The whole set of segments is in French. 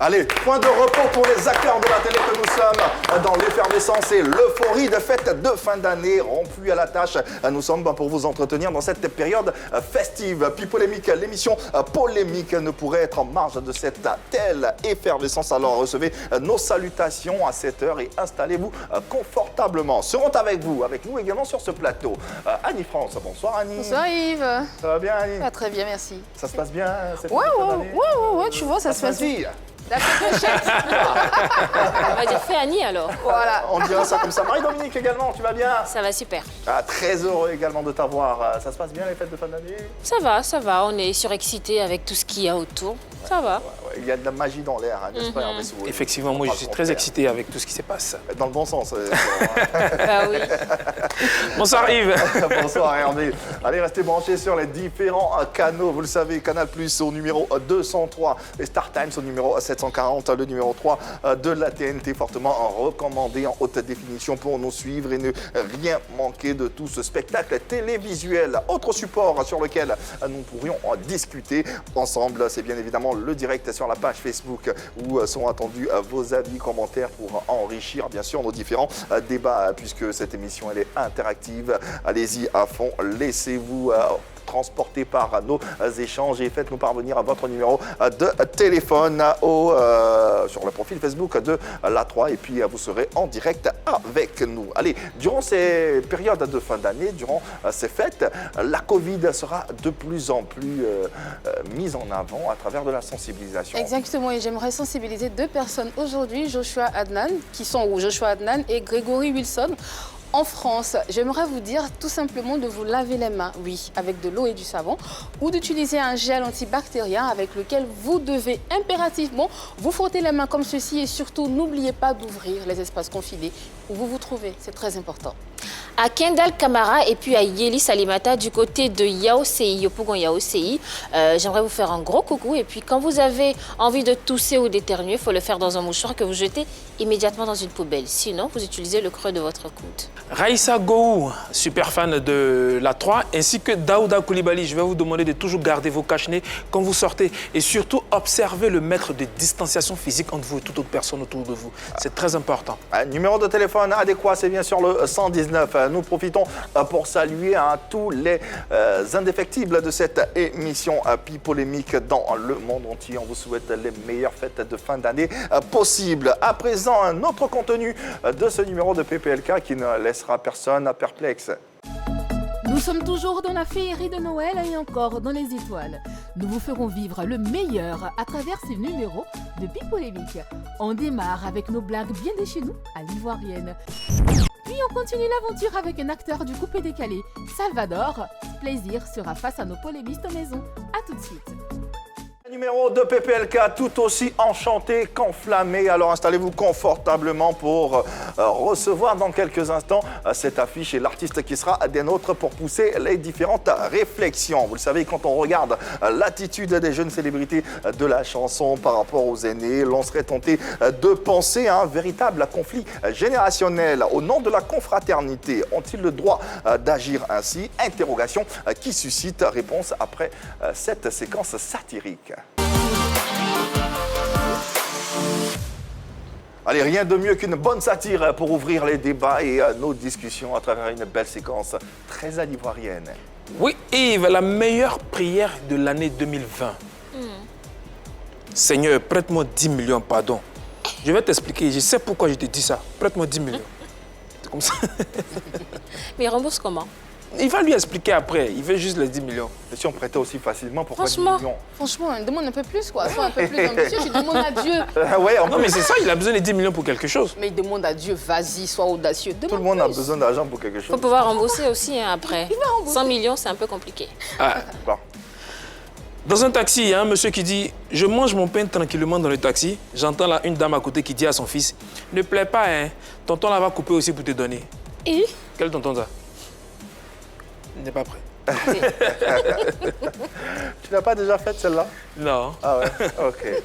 Allez, point de repos pour les acteurs de la télé que nous sommes dans l'effervescence et l'euphorie de fête de fin d'année, rompus à la tâche. Nous sommes pour vous entretenir dans cette période festive. Puis polémique, l'émission polémique ne pourrait être en marge de cette telle effervescence. Alors recevez nos salutations à cette heure et installez-vous confortablement. Seront avec nous également sur ce plateau. Annie France, bonsoir Annie. Bonsoir Yves. Ça va bien Annie? Ah, très bien, merci. Ça se passe bien cette Ouais, fin d'année? tu vois, ça se passe bien. Vas-y. La pochette. On va dire fait Annie alors. Voilà. On dira ça comme ça. Marie-Dominique également, tu vas bien? Ça va super. Très heureux également de t'avoir. Ça se passe bien les fêtes de fin d'année? Ça va. On est surexcités avec tout ce qu'il y a autour. Ça va. Ouais, il y a de la magie dans l'air, hein, n'est-ce pas Hervé Souhait? Effectivement, moi je suis très excité avec tout ce qui se passe. Dans le bon sens. Bah oui. Bonsoir Yves. Bonsoir Hervé. Allez, restez branchés sur les différents canaux. Vous le savez, Canal Plus au numéro 203 et Star Times au numéro 740, le numéro 3 de la TNT, fortement recommandé en haute définition pour nous suivre et ne rien manquer de tout ce spectacle télévisuel. Autre support sur lequel nous pourrions discuter ensemble, c'est bien évidemment le direct sur la page Facebook où sont attendus vos avis, commentaires pour enrichir bien sûr nos différents débats puisque cette émission elle est interactive. Allez-y à fond, laissez-vous transporté par nos échanges et faites-nous parvenir à votre numéro de téléphone sur le profil Facebook de l'A3 et puis vous serez en direct avec nous. Allez, durant ces périodes de fin d'année, durant ces fêtes, la Covid sera de plus en plus mise en avant à travers de la sensibilisation. Exactement, et j'aimerais sensibiliser deux personnes aujourd'hui, Joshua Adnan et Grégory Wilson. En France, j'aimerais vous dire tout simplement de vous laver les mains, oui, avec de l'eau et du savon, ou d'utiliser un gel antibactérien avec lequel vous devez impérativement vous frotter les mains comme ceci et surtout n'oubliez pas d'ouvrir les espaces confinés où vous vous trouvez, c'est très important. À Kendall Camara et puis à Yeli Salimata du côté de Yaosei, Yopougon Yaosei, j'aimerais vous faire un gros coucou et puis quand vous avez envie de tousser ou d'éternuer, il faut le faire dans un mouchoir que vous jetez immédiatement dans une poubelle. Sinon, vous utilisez le creux de votre coude. Raïssa Gou, super fan de la 3, ainsi que Daouda Koulibaly. Je vais vous demander de toujours garder vos cache-nez quand vous sortez et surtout observer le mètre de distanciation physique entre vous et toute autre personne autour de vous. C'est très important. Numéro de téléphone adéquat, c'est bien sûr le 119. Nous profitons pour saluer tous les indéfectibles de cette émission Polémique dans le monde entier. On vous souhaite les meilleures fêtes de fin d'année possibles. À présent, un autre contenu de ce numéro de PPLK qui ne laissera personne perplexe. Nous sommes toujours dans la féerie de Noël et encore dans les étoiles. Nous vous ferons vivre le meilleur à travers ces numéros de Polémique. On démarre avec nos blagues bien de chez nous à l'ivoirienne. Puis on continue l'aventure avec un acteur du coupé décalé, Salvador. Plaisir sera face à nos polémistes maison. À tout de suite. Numéro de PPLK tout aussi enchanté qu'enflammé. Alors installez-vous confortablement pour recevoir dans quelques instants cette affiche et l'artiste qui sera des nôtres pour pousser les différentes réflexions. Vous le savez, quand on regarde l'attitude des jeunes célébrités de la chanson par rapport aux aînés, l'on serait tenté de penser à un véritable conflit générationnel. Au nom de la confraternité, ont-ils le droit d'agir ainsi? Interrogation qui suscite réponse après cette séquence satirique. Allez, rien de mieux qu'une bonne satire pour ouvrir les débats et nos discussions à travers une belle séquence très à l'ivoirienne. Oui Yves, la meilleure prière de l'année 2020. Seigneur, prête-moi 10 millions, pardon. Je vais t'expliquer, je sais pourquoi je te dis ça. Prête-moi 10 millions. C'est comme ça. Mais il rembourse comment? Il va lui expliquer après, il veut juste les 10 millions. Et si on prêtait aussi facilement, pourquoi 10 Franchement. millions? Franchement, demande un peu plus, quoi. Sois un peu plus ambitieux, tu demandes à Dieu. Ouais, Non mais c'est ça, il a besoin de 10 millions pour quelque chose. Mais demande à Dieu, vas-y, sois audacieux. tout le monde a plus. besoin d'argent pour quelque Il faut chose. pouvoir rembourser aussi après. Il va rembourser. 100 millions, c'est un peu compliqué. Ah. Bon. Dans un taxi, il y a un monsieur qui dit « Je mange mon pain tranquillement dans le taxi. » J'entends là une dame à côté qui dit à son fils « Ne plaît pas, hein, tonton là va couper aussi pour te donner. » Et Quel tonton ça? Il n'est pas prêt. Tu n'as pas déjà fait celle-là? Non. Ah ouais, ok.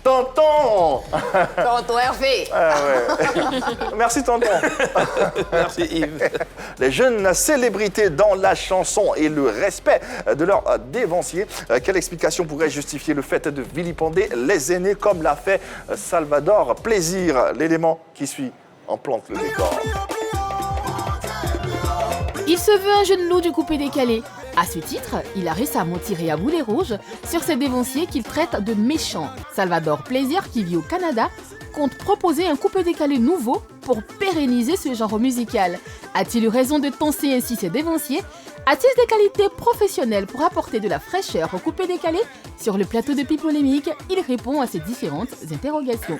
Tonton! Tonton Hervé. Ah ouais. Merci tonton. Merci Yves. Les jeunes célébrités dans la chanson et le respect de leurs dévanciers. Quelle explication pourrait justifier le fait de vilipender les aînés comme l'a fait Salvador Plaisir? L'élément qui suit en plante le décor. Il se veut un jeune loup du coupé-décalé. À ce titre, il a récemment tiré à boulet rouge sur ses dévanciers qu'il traite de méchants. Salvador Plaisir, qui vit au Canada, compte proposer un coupé-décalé nouveau pour pérenniser ce genre musical. A-t-il eu raison de tenser ainsi ses dévanciers? A-t-il des qualités professionnelles pour apporter de la fraîcheur au coupé-décalé? Sur le plateau de Pipolémique, il répond à ces différentes interrogations.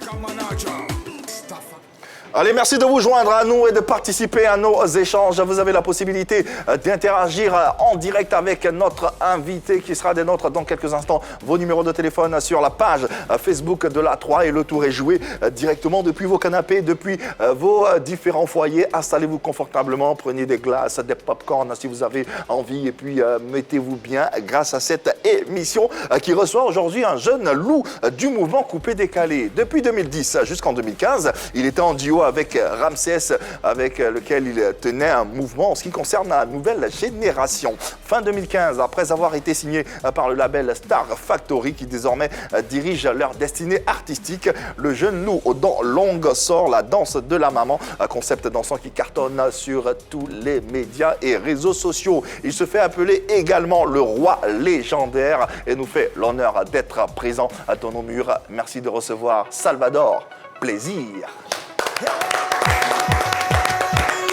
Allez, merci de vous joindre à nous et de participer à nos échanges. Vous avez la possibilité d'interagir en direct avec notre invité qui sera des nôtres dans quelques instants. Vos numéros de téléphone sur la page Facebook de la 3 et le tour est joué directement depuis vos canapés, depuis vos différents foyers. Installez-vous confortablement, prenez des glaces, des pop-corn si vous avez envie et puis mettez-vous bien grâce à cette émission qui reçoit aujourd'hui un jeune loup du mouvement coupé-décalé. Depuis 2010 jusqu'en 2015, il était en duo avec Ramsès, avec lequel il tenait un mouvement en ce qui concerne la nouvelle génération. Fin 2015, après avoir été signé par le label Star Factory, qui désormais dirige leur destinée artistique, le jeune loup aux dents longues sort la danse de la maman, un concept dansant qui cartonne sur tous les médias et réseaux sociaux. Il se fait appeler également le roi légendaire et nous fait l'honneur d'être présent dans nos murs. Merci de recevoir Salvador Plaisir.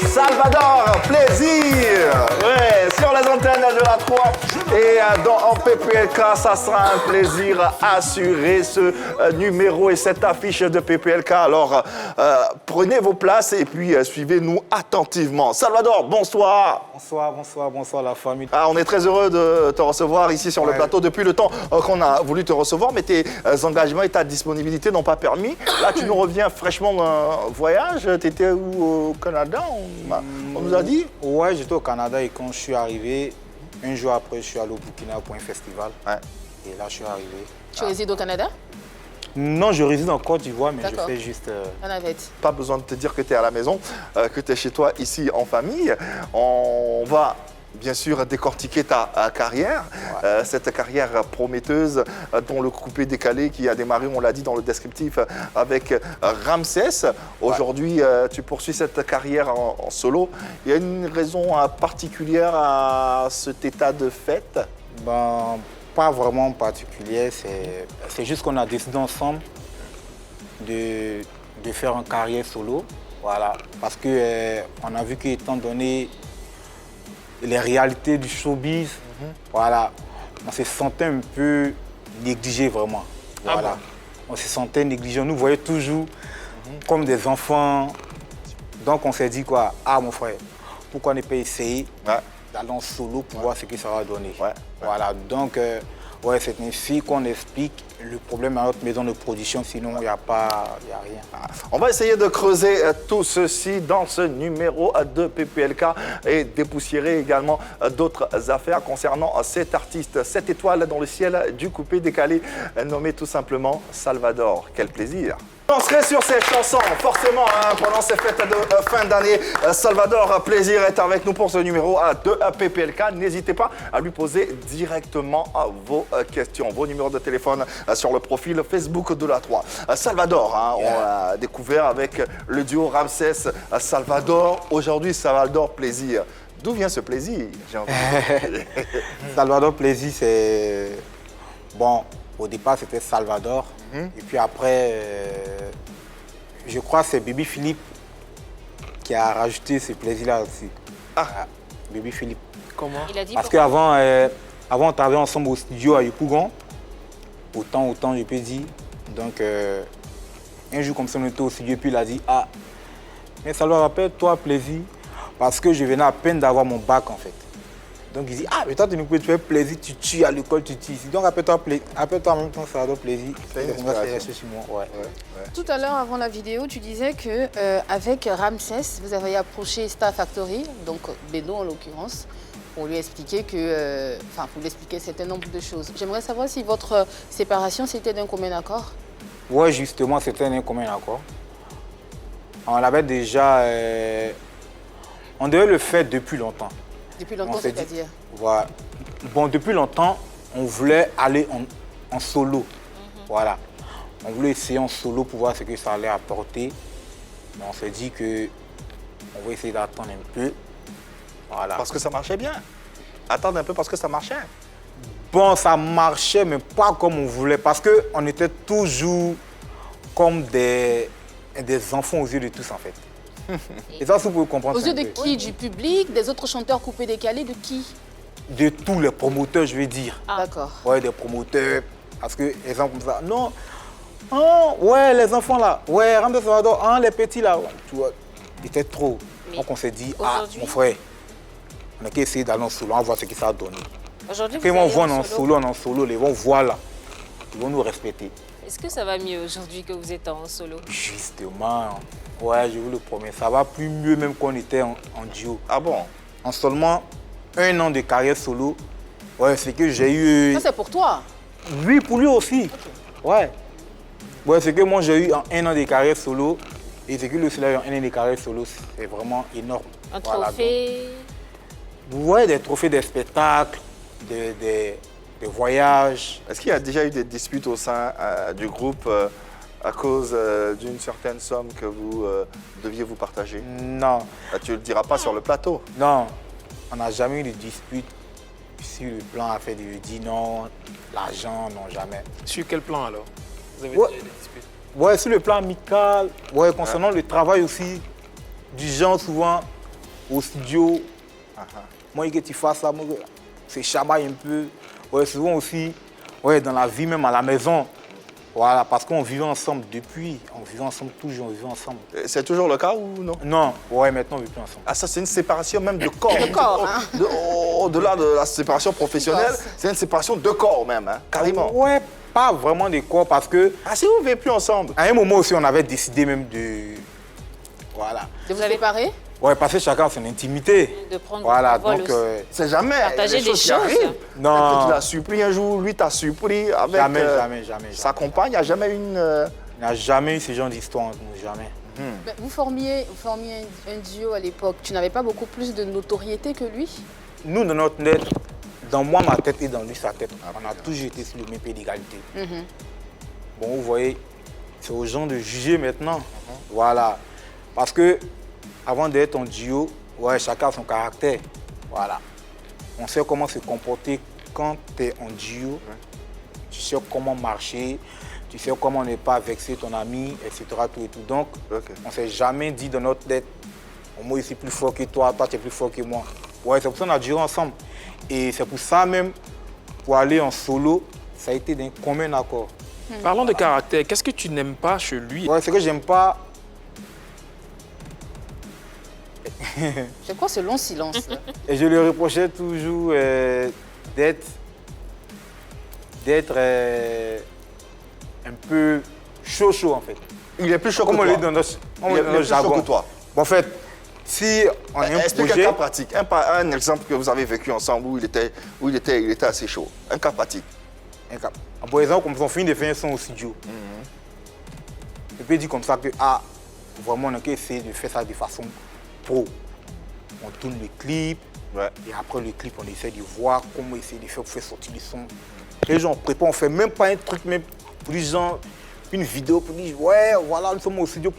Salvador Plaisir, ouais, sur les antennes de la 3 et en PPLK, ça sera un plaisir assuré ce numéro et cette affiche de PPLK. Alors, prenez vos places et puis suivez-nous attentivement. Salvador, bonsoir. Bonsoir la famille. Ah, on est très heureux de te recevoir ici sur le plateau depuis le temps qu'on a voulu te recevoir, mais tes engagements et ta disponibilité n'ont pas permis. Là, tu nous reviens fraîchement d'un voyage. Tu étais où au Canada? On nous a dit? Ouais, j'étais au Canada et quand je suis arrivé, un jour après, je suis allé au Burkina pour un festival. Ouais. Et là, je suis arrivé. Tu résides au Canada? Non, je réside en Côte d'Ivoire, mais je D'accord. fais juste... En navette. Pas besoin de te dire que tu es à la maison, que tu es chez toi ici en famille. On va bien sûr décortiquer ta carrière, cette carrière prometteuse dont le coupé décalé qui a démarré, on l'a dit dans le descriptif, avec Ramsès. Aujourd'hui, tu poursuis cette carrière en solo. Il y a une raison particulière à cet état de fait? Ben, pas vraiment particulier, c'est juste qu'on a décidé ensemble de faire une carrière solo. Voilà, parce qu'on a vu qu'étant donné les réalités du showbiz, voilà, on se sentait un peu négligé vraiment. Voilà. Ah bon? On se sentait négligé, on nous voyait toujours comme des enfants. Donc on s'est dit quoi, ah mon frère, pourquoi ne pas essayer d'aller en solo pour voir ce que ça va donner. Voilà, donc ouais, c'est ainsi qu'on explique le problème à notre maison de production, sinon il n'y a rien. On va essayer de creuser tout ceci dans ce numéro de PPLK et dépoussiérer également d'autres affaires concernant cet artiste, cette étoile dans le ciel du coupé décalé, nommé tout simplement Salvador. Quel plaisir! On serait sur ces chansons, forcément, pendant ces fêtes de fin d'année. Salvador Plaisir est avec nous pour ce numéro de PPLK. N'hésitez pas à lui poser directement vos questions, vos numéros de téléphone sur le profil Facebook de la 3. Salvador, on l'a découvert avec le duo Ramsès Salvador. Aujourd'hui, Salvador Plaisir. D'où vient ce plaisir? Salvador Plaisir, c'est... Bon, au départ, c'était Salvador. Et puis après, je crois que c'est Baby Philippe qui a rajouté ce plaisir-là aussi. Baby Philippe. Comment? Il a dit parce qu'avant, on travaillait ensemble au studio à Yopougon. Autant, je peux dire. Donc, un jour comme ça, on était au studio et puis il a dit, ah, mais ça leur rappelle toi plaisir, parce que je venais à peine d'avoir mon bac en fait. Donc il dit, ah, mais toi, tu fais plaisir, tu tues à l'école, tu tues ici. Donc appelle-toi en même temps, ça va donner plaisir. C'est une Donc, on va inspiration. faire sur moi. Ouais. Tout à l'heure, avant la vidéo, tu disais que avec Ramsès, vous avez approché Star Factory, donc Beno en l'occurrence, pour lui expliquer que, pour lui expliquer un certain nombre de choses. J'aimerais savoir si votre séparation c'était d'un commun accord. Ouais, justement, c'était un commun accord. On l'avait déjà, on devait le faire depuis longtemps. Depuis longtemps, On s'est dit- c'est-à-dire. Voilà. Bon, depuis longtemps, on voulait aller en solo. Voilà. On voulait essayer en solo pour voir ce que ça allait apporter. Mais on s'est dit que on va essayer d'attendre un peu. Voilà. Parce que ça marchait bien. Attendre un peu parce que ça marchait. Bon, ça marchait, mais pas comme on voulait. Parce qu'on était toujours comme des enfants aux yeux de tous, en fait. Et ça, vous pouvez comprendre. Aux ça yeux un de peu. qui? Du public, des autres chanteurs coupés décalés, de qui? De tous les promoteurs, je veux dire. D'accord. Ouais, des promoteurs. Parce que, exemple comme ça, non. Oh, ouais, les enfants là. Ouais, Ramsès Salvador, hein, les petits là. Tu vois, c'était trop. Mais Donc on s'est dit, ah, aujourd'hui- mon frère, on a qu'à essayer d'aller en solo, on va voir ce que ça a donné. Aujourd'hui, Quand ils vous vont allez voir en en solo. solo, ils vont voir là. Ils vont nous respecter. Est-ce que ça va mieux aujourd'hui que vous êtes en solo? Justement, ouais, je vous le promets, ça va plus mieux même qu'on était en duo. Ah bon? En seulement 1 an de carrière solo, ouais, c'est que j'ai eu... Ça, c'est pour toi. Oui, pour lui aussi. Ouais. Ouais, c'est que moi j'ai eu en 1 an de carrière solo et c'est que lui aussi là, en 1 an de carrière solo, c'est vraiment énorme. Un Voilà, trophée? donc, ouais, des trophées, des spectacles, des voyages. Est-ce qu'il y a déjà eu des disputes au sein du groupe à cause d'une certaine somme que vous deviez vous partager? Non, Ah, tu ne le diras pas sur le plateau. non, on n'a jamais eu de dispute sur le plan à faire de dire non, l'argent, non, jamais. Sur quel plan alors? Vous avez Ouais. déjà eu des disputes? Ouais, sur le plan amical, ouais, concernant le travail aussi, du genre souvent au studio, moi, que tu fasses ça, moi, c'est chamaille un peu. Ouais, souvent aussi, ouais, dans la vie, même à la maison. Voilà, parce qu'on vivait ensemble depuis, on vivait ensemble toujours, on vivait ensemble. C'est toujours le cas ou non? Non, ouais, maintenant on vit plus ensemble. Ah, ça, c'est une séparation même de corps. De corps, hein. Au-delà de la séparation professionnelle, Corps. c'est une séparation de corps même, hein, carrément. Ouais, pas vraiment de quoi, parce que Ah, si vous ne vivez plus ensemble? à un moment aussi, on avait décidé même de. Voilà. De vous séparer? Ouais, passer chacun son intimité. De prendre Voilà, votre donc. vol aussi. C'est jamais Partager les des choses qui choses. arrivent. Non. Tu l'as surpris un jour, lui t'a surpris avec Jamais, jamais. sa compagne. Il n'y a jamais une... Il n'y a jamais eu ce genre d'histoire entre nous, jamais. Ben, vous formiez un duo à l'époque. Tu n'avais pas beaucoup plus de notoriété que lui? Nous, dans notre tête, dans moi, ma tête et dans lui, sa tête, on a toujours été sur le même pied d'égalité. Bon, vous voyez, c'est aux gens de juger maintenant. Voilà. Parce que, avant d'être en duo, ouais, chacun a son caractère. Voilà. On sait comment se comporter quand tu es en duo. Tu sais comment marcher, tu sais comment ne pas vexer ton ami, etc. Tout et tout. Donc, Ok. on ne s'est jamais dit dans notre tête, moi, je suis plus fort que toi, toi, tu es plus fort que moi. Ouais, c'est pour ça qu'on a duré ensemble. Et c'est pour ça même, pour aller en solo, ça a été d'un commun accord. Parlons de caractère, qu'est-ce que tu n'aimes pas chez lui? Ouais, ce que j'aime pas, C'est quoi ce long silence là? et je lui reprochais toujours d'être un peu chaud en fait. Il est plus chaud Comme que on toi. le dit dans notre, Il est plus chaud que toi. Bon, en fait, si on a un Explique un projet, cas pratique, un exemple que vous avez vécu ensemble où il était assez chaud. Un cas pratique. par exemple, comme on finit de faire un son au studio, je peux dire comme ça que, ah, vraiment, on a qu'à essayer de faire ça de façon pro. On tourne le clip, Ouais. et après le clip, on essaie de voir comment essayer de faire pour faire sortir le son. Les gens préparent, on fait même pas un truc, même pour les gens, une vidéo pour dire, ouais, voilà, nous sommes au studio.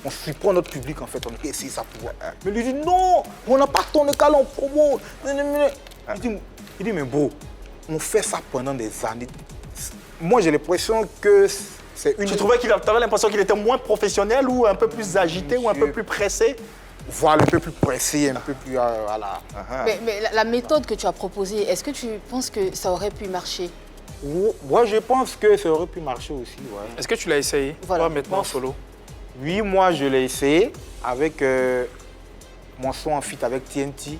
On surprend notre public en fait, on essaie ça pour voir. Mais lui dit, non, on n'a pas tourné qu'à en promo. Il dit, mais bro, on fait ça pendant des années. Moi, j'ai l'impression que c'est une... Tu trouvais tu avais l'impression qu'il était moins professionnel ou un peu plus agité ou un peu plus pressé? Voilà, un peu plus pressé, un peu plus... voilà. Mais la méthode que tu as proposée, est-ce que tu penses que ça aurait pu marcher? Moi, je pense que ça aurait pu marcher aussi, ouais. Est-ce que tu l'as essayé? Voilà. Toi, maintenant en solo? Oui, moi, je l'ai essayé avec mon son en feat avec TNT.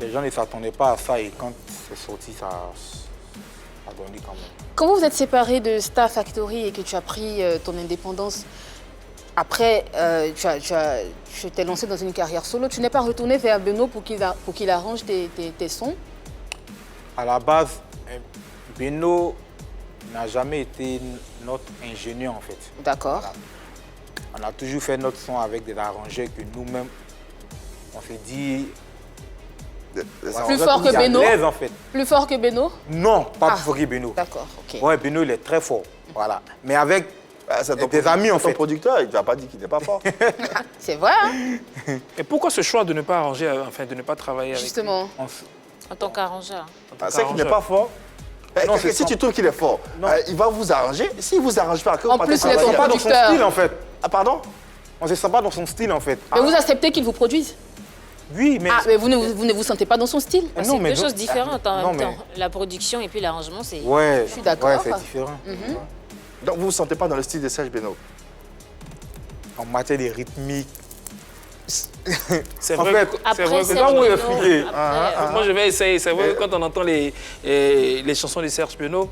Les gens ne s'attendaient pas à ça et quand c'est sorti, ça a donné quand même. Quand vous vous êtes séparé de Star Factory et que tu as pris ton indépendance, après, tu t'es lancé dans une carrière solo, tu n'es pas retourné vers Beno pour qu'il arrange tes sons? À la base, Beno n'a jamais été notre ingénieur en fait. D'accord. Voilà. On a toujours fait notre son avec des arrangeurs que nous-mêmes, on s'est dit... Plus fort que Beno? En fait. Plus fort que Beno? Non, pas plus fort que Beno. D'accord, ok. Ouais, Beno, il est très fort. Voilà. Mais avec des amis en fait. Ton producteur, il ne t'a pas dit qu'il n'est pas fort. C'est vrai, hein? Et pourquoi ce choix de ne pas arranger, enfin de ne pas travailler avec Justement. En tant qu'arrangeur. C'est qu'il n'est pas fort. Non, Si tu trouves qu'il est fort, il va vous arranger. S'il ne vous arrange pas, En plus, il est On ton ne pas dans son producteur. style en fait. Ah, pardon? On ne se sent pas dans son style en fait. Mais vous acceptez qu'il vous produise? Oui, mais... Ah, mais vous ne vous sentez pas dans son style? C'est non, mais deux choses différentes en non, même mais- temps. La production et puis l'arrangement, c'est... Ouais, Je suis d'accord. ouais, c'est différent. Donc vous ne vous sentez pas dans le style de Serge Beno? En matière de rythmique. C'est En vrai, fait, c'est Après, vrai que Serge comment vous Beno, expliquer après, moi je vais essayer. C'est vrai que quand on entend les chansons de Serge Beno,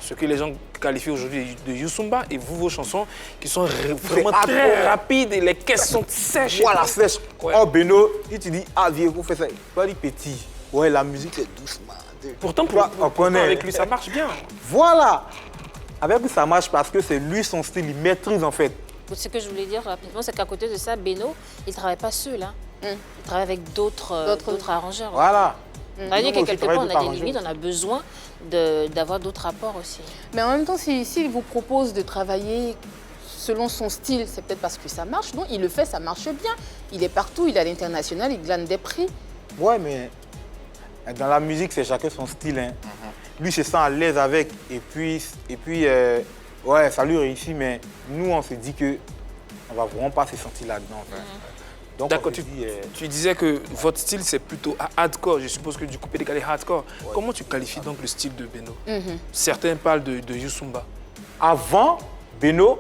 ce que les gens qualifient aujourd'hui de Youssumba, et vous, vos chansons qui sont vraiment très rapides et les caisses sont sèches. Voilà, sèche. Ouais. Oh, Beno, il te dit, ah, vieux, vous faites ça. Pas dit petit. Ouais, la musique, c'est doucement. Pourtant, on connaît. avec lui, ça marche bien. Voilà. Avec lui, ça marche parce que c'est lui, son style, il maîtrise en fait. Ce que je voulais dire rapidement, c'est qu'à côté de ça, Beno, il ne travaille pas seul. Hein. Il travaille avec d'autres arrangeurs. Voilà. C'est-à-dire que Nous, quelque on part, on travaille a d'autres des limites, on a besoin d'avoir d'autres apports aussi. Mais en même temps, s'il vous propose de travailler selon son style, c'est peut-être parce que ça marche. Non, il le fait, ça marche bien. Il est partout, il est à l'international, il glane des prix. Ouais, mais dans la musique, c'est chacun son style. Hein. Lui, se sent à l'aise avec. Et puis ouais, ça lui réussit, mais nous, on se dit qu'on ne va vraiment pas se sentir là-dedans. En fait. Donc, D'accord, on se dit, tu disais que votre style c'est plutôt hardcore. Je suppose que du coupé décalé hardcore. Ouais. Comment tu qualifies donc le style de Beno? Certains parlent de Youssumba. avant, Beno,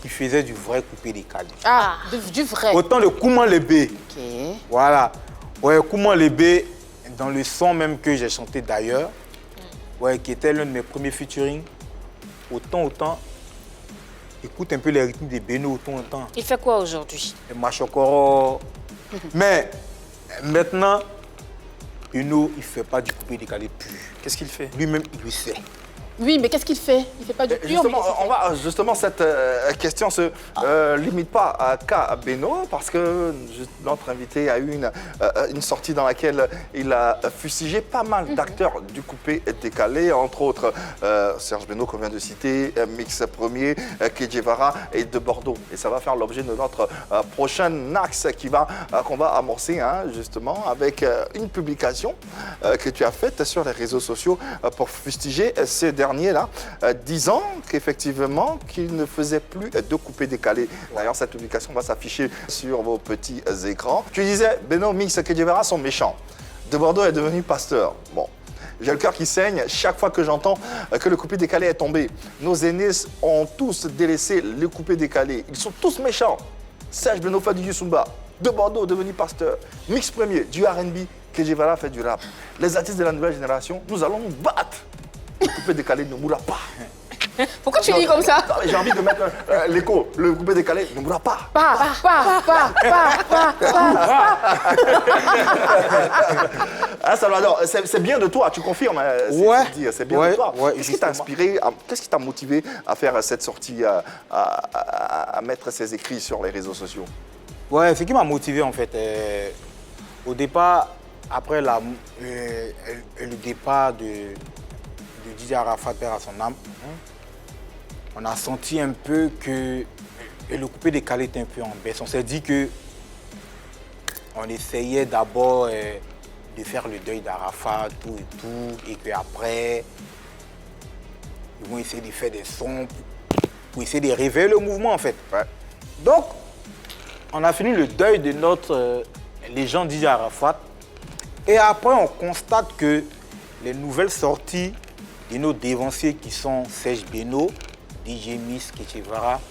il faisait du vrai coupé décalé. Ah, du vrai. Autant de Kouman Lebé. Ok. Voilà. Ouais, Kouman Lebé, dans le son même que j'ai chanté d'ailleurs, ouais, qui était l'un de mes premiers featuring, autant, écoute un peu les rythmes de Beno, autant. Il fait quoi aujourd'hui? Le Machokoro. Mais maintenant, Beno, il ne fait pas du coupé décalé pur. Qu'est-ce qu'il fait? Lui-même, il le sait. Oui, mais qu'est-ce qu'il fait? Il fait pas du pur. Justement, mais justement, cette question ne se limite pas qu'à Beno, parce que notre invité a eu une sortie dans laquelle il a fustigé pas mal d'acteurs du coupé décalé, entre autres Serge Beno, qu'on vient de citer, Mix Premier, Kedjevara et de Bordeaux. Et ça va faire l'objet de notre prochain axe qu'on va amorcer, hein, justement, avec une publication que tu as faite sur les réseaux sociaux pour fustiger ces derniers-là, disant qu'effectivement, qu'il ne faisait plus de coupé décalé. D'ailleurs, cette publication va s'afficher sur vos petits écrans. Tu disais, Beno, Mix, Kedjevara sont méchants. De Bordeaux est devenu pasteur. Bon. J'ai le cœur qui saigne chaque fois que j'entends que le coupé décalé est tombé. Nos aînés ont tous délaissé le coupé décalé. Ils sont tous méchants. Serge Beno fait du Youssumba. De Bordeaux devenu pasteur. Mix Premier, du R&B. Kedjevara fait du rap. Les artistes de la nouvelle génération, nous allons nous battre. Le coupé décalé ne mourra pas. pourquoi tu dis comme ça? J'ai envie de mettre l'écho. Le coupé décalé ne mourra pas. Ah, Salvador, c'est bien de toi, tu confirmes. C'est bien de toi. Ouais, qu'est-ce qui t'a inspiré, qu'est-ce qui t'a motivé à faire cette sortie, à mettre ces écrits sur les réseaux sociaux? Ouais, ce qui m'a motivé en fait, au départ, après le départ de DJ Arafat, père à son âme, on a senti un peu que le coupé décalé était un peu en baisse. On s'est dit que on essayait d'abord de faire le deuil d'Arafat, tout et tout, et qu'après, ils vont essayer de faire des sons pour essayer de réveiller le mouvement en fait. Ouais. Donc, on a fini le deuil de notre légende DJ Arafat. Et après, on constate que les nouvelles sorties de nos dévanciers qui sont Serge Beno, DJ Miss, Kedjevara,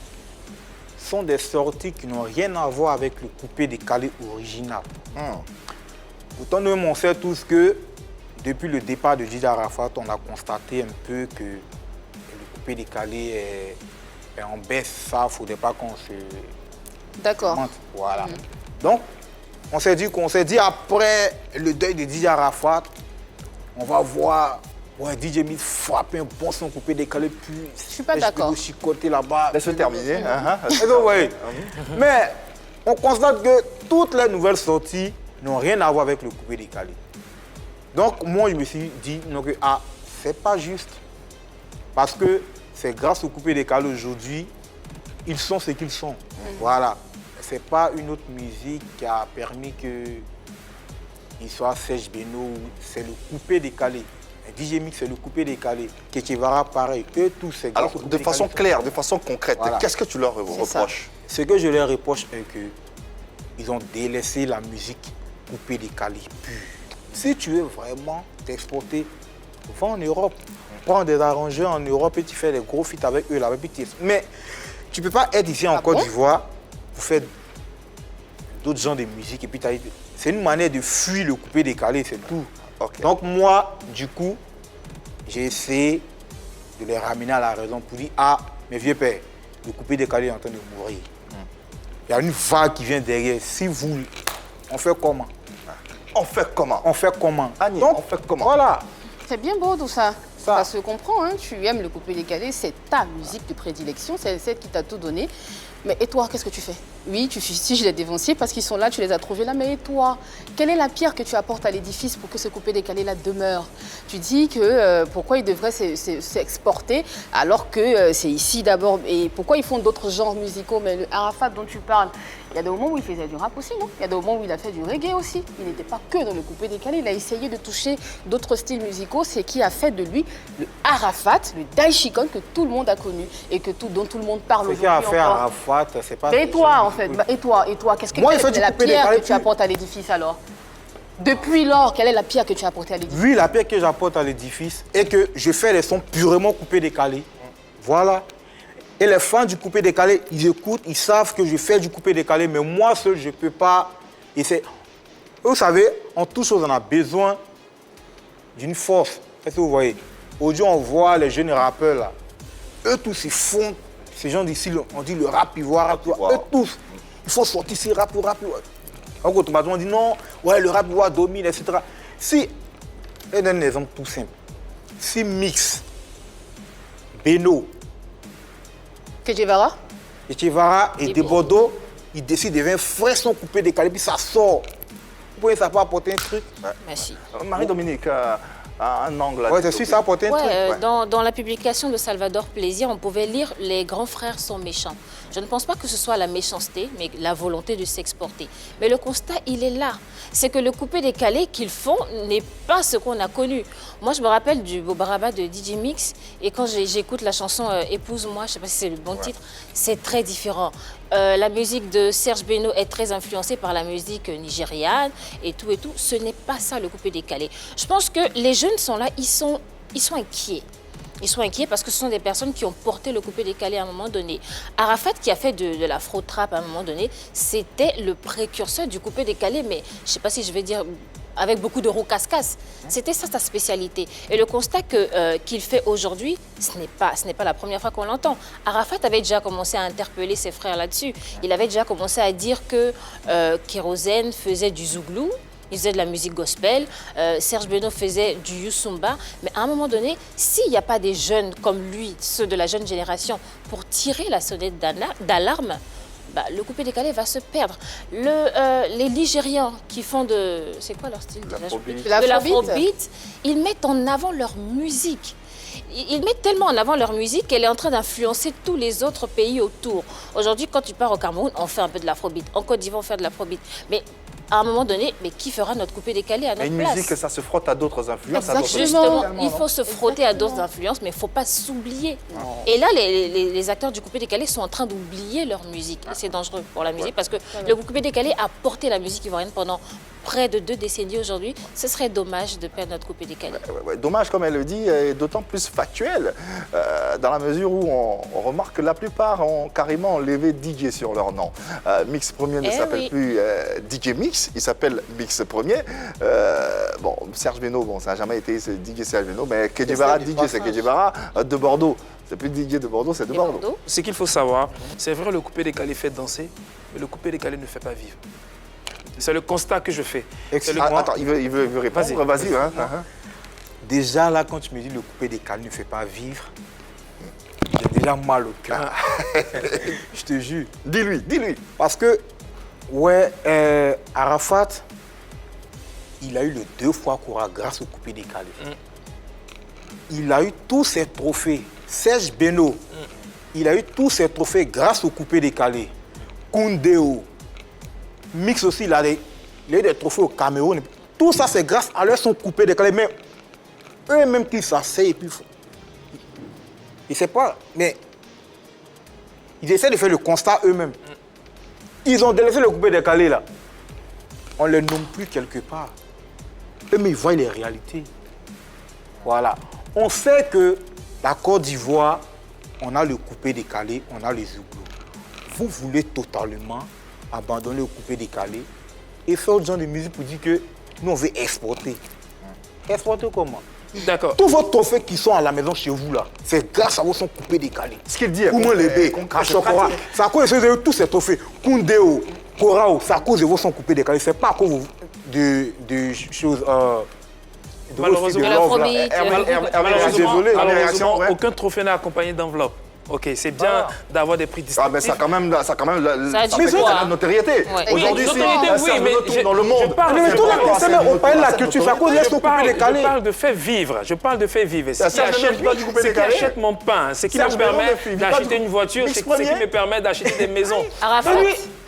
sont des sorties qui n'ont rien à voir avec le coupé décalé original. Pourtant, nous, on sait tous que depuis le départ de Didier Arafat, on a constaté un peu que le coupé-décalé est en baisse. Ça, il ne faudrait pas qu'on se... D'accord. Voilà. Donc, on s'est dit après le deuil de Didier Arafat, on va voir DJ Mix frapper un bon son coupé-décalé, puis... Je suis pas d'accord. Chicoter là-bas. Laisse-le terminer. Mais on constate que toutes les nouvelles sorties n'ont rien à voir avec le coupé-décalé. Donc, moi, je me suis dit, c'est pas juste. Parce que c'est grâce au coupé-décalé aujourd'hui, ils sont ce qu'ils sont. Voilà. C'est pas une autre musique qui a permis qu'il soit Serge Beno, c'est le coupé-décalé. DJ Mix, c'est le coupé-décalé. Ketchevara, pareil. Eux tous, c'est grâce au Alors, de façon claire, de façon concrète, Voilà. qu'est-ce que tu leur reproches? Ce que je leur reproche est qu'ils ont délaissé la musique coupé-décalé pure. Si tu veux vraiment t'exporter, va en Europe. Prends des arrangeurs en Europe et tu fais des gros feats avec eux là-bas. Mais tu ne peux pas être ici en Côte d'Ivoire pour faire d'autres genres de musique. Et puis c'est une manière de fuir le coupé-décalé, c'est tout. Okay. Donc moi, du coup, j'ai essayé de les ramener à la raison pour dire, mes vieux pères, le coupé-décalé est en train de mourir. Il y a une vague qui vient derrière. Si vous, on fait comment? On fait comment? On fait comment? Annie, donc, on fait comment? Voilà. C'est bien beau tout ça. Ça se comprend, hein. Tu aimes le coupé-décalé, c'est ta musique de prédilection, c'est celle qui t'a tout donné. Mais et toi, qu'est-ce que tu fais? Oui, tu fustiges les dévanciers parce qu'ils sont là, tu les as trouvés là, mais et toi? Quelle est la pierre que tu apportes à l'édifice pour que ce coupé-décalé-là demeure? Tu dis que pourquoi ils devraient s'exporter alors que c'est ici d'abord. Et pourquoi ils font d'autres genres musicaux? Mais le Arafat dont tu parles, il y a des moments où il faisait du rap aussi, non? Il y a des moments où il a fait du reggae aussi. Il n'était pas que dans le coupé-décalé, il a essayé de toucher d'autres styles musicaux. C'est qui a fait de lui le Arafat, le Daishikon que tout le monde a connu et dont tout le monde parle aujourd'hui. Ce qui a fait Arafat, c'est pas... Mais et toi, en fait, et toi, qu'est-ce que quelle est la pierre que tu apportes à l'édifice alors? Depuis lors, quelle est la pierre que tu as apportée à l'édifice? Oui, la pierre que j'apporte à l'édifice est que je fais les sons purement coupé-décalé. Voilà. Et les fans du coupé-décalé, ils écoutent, ils savent que je fais du coupé-décalé, mais moi seul, je ne peux pas. Et c'est... Vous savez, en toute chose, on a besoin d'une force. Est-ce que vous voyez? Aujourd'hui, on voit les jeunes rappeurs là. Eux tous, ils font. Ces gens d'ici, on dit le rap ivoire, eux tous, il faut sortir ces rap. Donc automatiquement, on dit non, ouais, le rap ivoire domine, etc. Si, je donne un exemple tout simple. Si Mix, Beno, Ketchevara et Debordo, ils décident de faire un frais son coupé-décalé, puis ça sort. Vous pouvez ça peut apporter un truc. Merci. Marie-Dominique, un angle là. Ouais, je suis ça apporter un truc. Ouais, dans la publication de Salvador Plaisir, on pouvait lire « Les grands frères sont méchants ». Je ne pense pas que ce soit la méchanceté, mais la volonté de s'exporter. Mais le constat, il est là. C'est que le coupé-décalé qu'ils font n'est pas ce qu'on a connu. Moi, je me rappelle du Bobaraba de DJ Mix, et quand j'écoute la chanson « Épouse-moi », je ne sais pas si c'est le bon titre, c'est très différent. La musique de Serge Beno est très influencée par la musique nigériane et tout. Ce n'est pas ça le coupé-décalé. Je pense que les jeunes sont là, ils sont inquiets. Ils sont inquiets parce que ce sont des personnes qui ont porté le coupé-décalé à un moment donné. Arafat, qui a fait de l'afro-trap à un moment donné, c'était le précurseur du coupé-décalé, mais je ne sais pas si je vais dire avec beaucoup de rocascas. C'était ça sa spécialité. Et le constat qu'il fait aujourd'hui, ce n'est pas la première fois qu'on l'entend. Arafat avait déjà commencé à interpeller ses frères là-dessus. Il avait déjà commencé à dire que Kérosène faisait du zouglou. Il faisait de la musique gospel, Serge Beno faisait du Youssoumba. Mais à un moment donné, s'il n'y a pas des jeunes comme lui, ceux de la jeune génération, pour tirer la sonnette d'alarme, le coupé-décalé va se perdre. Les Nigérians qui font de... C'est quoi leur style? De l'afrobeat. Ils mettent en avant leur musique. Ils mettent tellement en avant leur musique qu'elle est en train d'influencer tous les autres pays autour. Aujourd'hui, quand tu pars au Cameroun, on fait un peu de l'afrobeat. En Côte d'Ivoire, on fait de l'afrobeat. Mais à un moment donné, qui fera notre coupé-décalé à notre place? Une musique, ça se frotte à d'autres influences. Justement, il faut se frotter à d'autres influences, mais il ne faut pas s'oublier. Et là, les acteurs du coupé-décalé sont en train d'oublier leur musique. Et c'est dangereux pour la musique parce que le coupé-décalé a porté la musique ivoirienne pendant près de 2 décennies aujourd'hui. Ce serait dommage de perdre notre coupé décalé. Ouais, dommage, comme elle le dit, et d'autant plus factuel, dans la mesure où on remarque que la plupart ont carrément enlevé DJ sur leur nom. Mix Premier ne s'appelle plus DJ Mix, il s'appelle Mix Premier. Bon, Serge Beno, bon, ça n'a jamais été DJ Serge Beno, mais Kedjebara, DJ, c'est Kedjebara de Bordeaux. C'est plus DJ de Bordeaux, c'est de Bordeaux. Ce qu'il faut savoir, c'est vrai, le coupé décalé fait danser, mais le coupé décalé ne fait pas vivre. C'est le constat que je fais. Attends, il veut répondre, vas-y. Hein. Déjà, là, quand tu me dis le coupé décalé ne fait pas vivre, j'ai déjà mal au cœur. Je te jure. Dis-lui. Parce que, ouais, Arafat, il a eu le 2 fois Kora grâce au coupé décalé. Il a eu tous ses trophées. Serge Beno, il a eu tous ses trophées grâce au coupé décalé. Koundéo, Mix aussi, il a eu des trophées au Cameroun. Tout ça, c'est grâce à leur son coupé décalé. Mais eux-mêmes qui s'asseyent et puis... Je ne sais pas, mais... Ils essaient de faire le constat eux-mêmes. Ils ont délaissé le coupé décalé, là. On ne les nomme plus quelque part. Eux, mais ils voient les réalités. Voilà. On sait que la Côte d'Ivoire, on a le coupé décalé, on a les zouglous. Vous voulez totalement abandonner le coupé décalé et faire autre genre de musique pour dire que nous, on veut exporter. Exporter comment? D'accord. Tous vos trophées qui sont à la maison chez vous, là, c'est grâce à vos sons coupés décalés. Ce qu'il dit, Comment les baies, Achokora, c'est à cause de tous ces trophées. Koundéo, Korao, c'est à cause de vos sons coupés décalés. C'est pas à cause de choses... Malheureusement, malheureusement, aucun trophée n'est accompagné d'enveloppe. Ok, c'est bien d'avoir des prix distinctifs. Ah, mais ça a quand même la notoriété. Ouais. Aujourd'hui, c'est mais dans le monde. On parle de la culture, c'est à cause de son coupé décalé. Je parle de faire vivre. Je parle de faire vivre. Ça Ce qui achète mon pain, ce qui me permet d'acheter une voiture, ce qui me permet d'acheter des maisons.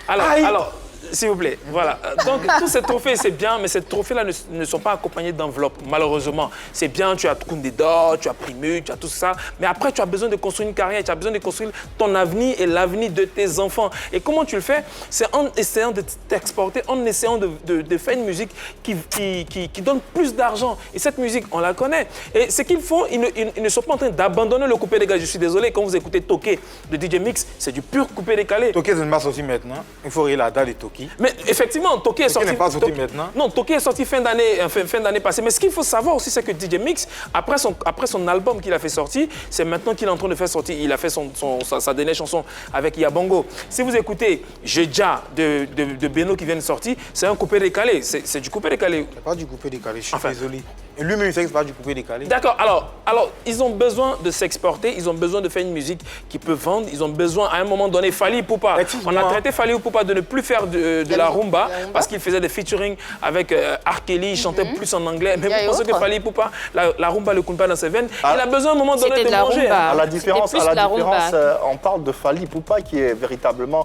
Alors, s'il vous plaît, voilà. Donc, tous ces trophées, c'est bien, mais ces trophées-là ne sont pas accompagnés d'enveloppes, malheureusement. C'est bien, tu as Koundé d'or, tu as Primu, tu as tout ça, mais après, tu as besoin de construire une carrière, tu as besoin de construire ton avenir et l'avenir de tes enfants. Et comment tu le fais? C'est en essayant de t'exporter, en essayant de faire une musique qui donne plus d'argent. Et cette musique, on la connaît. Et ce qu'ils font, ils ne sont pas en train d'abandonner le coupé décalé. Je suis désolé, quand vous écoutez Toké de DJ Mix, c'est du pur coupé décalé. Toké, c'est une masse aussi maintenant. Il faut regarder la dalle de Toké. Mais effectivement, Toké est sorti. N'est pas sorti maintenant. Non, Toké est sorti fin d'année passée. Mais ce qu'il faut savoir aussi, c'est que DJ Mix, après son album qu'il a fait sortir, c'est maintenant qu'il est en train de faire sortir. Il a fait sa dernière chanson avec Yabongo. Si vous écoutez Jeja de Beno qui vient de sortir, c'est un coupé décalé. C'est du coupé décalé. C'est pas du coupé décalé, je suis désolé. Et lui-même, il sait que c'est pas du coupé décalé. D'accord, alors, ils ont besoin de s'exporter, ils ont besoin de faire une musique qui peut vendre, ils ont besoin, à un moment donné, Fally Ipupa. On a traité Fally Ipupa de ne plus faire de la rumba, parce qu'il faisait des featuring avec R. Kelly, il chantait plus en anglais. Mais vous pensez que Fally Ipupa, la rumba ne coule pas dans ses veines, il a besoin à un moment donné de manger. À la différence, on parle de Fally Ipupa qui est véritablement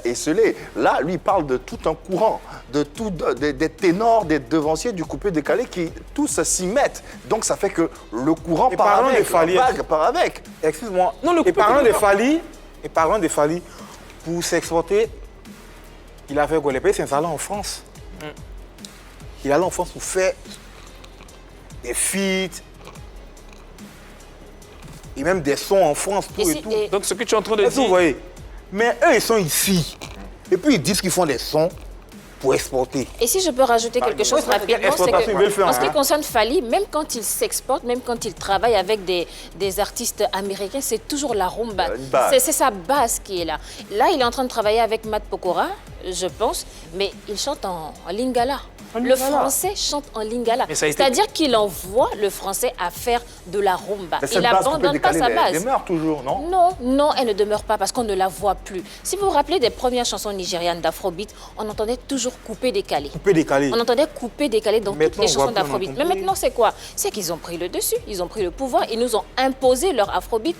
esselé. Là, lui, il parle de tout un courant, des ténors, des devanciers du coupé décalé qui tous s'y mettent. Donc ça fait que le courant part avec, la vague part avec. Excuse-moi. Et parlant de Fally, pour s'exporter, il a fait quoi? Les pays s'installer en France. Il allait en France pour faire des feats et même des sons en France, tout et tout. Donc ce que tu es en train de dire... Vous voyez. Mais eux, ils sont ici. Et puis ils disent qu'ils font des sons pour exporter. Et si je peux rajouter quelque chose rapidement, c'est que en ce qui concerne Fally, même quand il s'exporte, même quand il travaille avec des artistes américains, c'est toujours la rumba. C'est sa base qui est là. Là, il est en train de travailler avec Matt Pokora, je pense, mais il chante en lingala. Le français chante en lingala. C'est-à-dire qu'il envoie le français à faire de la rumba. Il n'abandonne pas sa base. Elle demeure toujours, non? Non, elle ne demeure pas parce qu'on ne la voit plus. Si vous vous rappelez des premières chansons nigérianes d'Afrobeat, on entendait toujours coupé décalé. Coupé décalé. On entendait coupé décalé dans toutes les chansons d'Afrobeat. Mais maintenant, c'est quoi? C'est qu'ils ont pris le dessus, ils ont pris le pouvoir, ils nous ont imposé leur Afrobeat.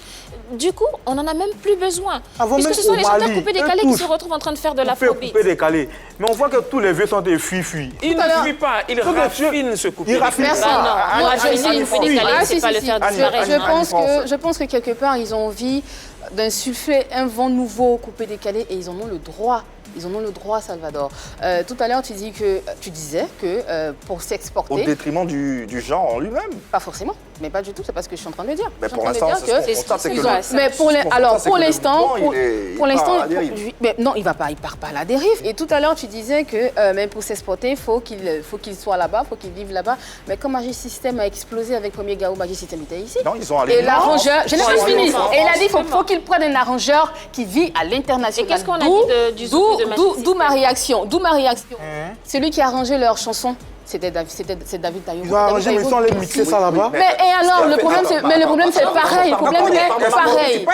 Du coup, on n'en a même plus besoin. Puisque ce sont les chanteurs coupé décalé qui se retrouvent en train de faire de l'Afrobeat. Coupé décalé. Mais on voit que tous les vieux sont des fuis-fuis. Il ne fuit pas, il raffine ce coupé décalé. Non, raffiner le coupé décalé, c'est pas le faire disparaître. Je pense que quelque part, ils ont envie d'insuffler un vent nouveau coupé décalé et ils en ont le droit. Ils en ont le droit, Salvador. Tout à l'heure, tu disais que pour s'exporter... Au détriment du genre en lui-même. Pas forcément, mais pas du tout, c'est pas ce que je suis en train de dire. Mais pour l'instant, c'est ce qu'on constate, c'est que... Mais pour l'instant, non, il part pas à la dérive. Et tout à l'heure, tu disais que même pour s'exporter, il faut qu'il soit là-bas, il faut qu'il vive là-bas. Mais comme Magic System a explosé avec Premier Gao, Magic System était ici. Non, ils ont allé. Et l'arrangeur, je n'ai pas fini. Et il a dit qu'il faut qu'il prenne un arrangeur qui vit à l'international. Et qu'est-ce qu'on a dit du zouk de Magic System? D'où ma réaction. Celui qui a arrangé leur chanson. C'est David Taillou. Ils ont arrangé, mais ils sont allés mixer ça là-bas. Mais et alors, le problème c'est pareil. Le problème est pareil.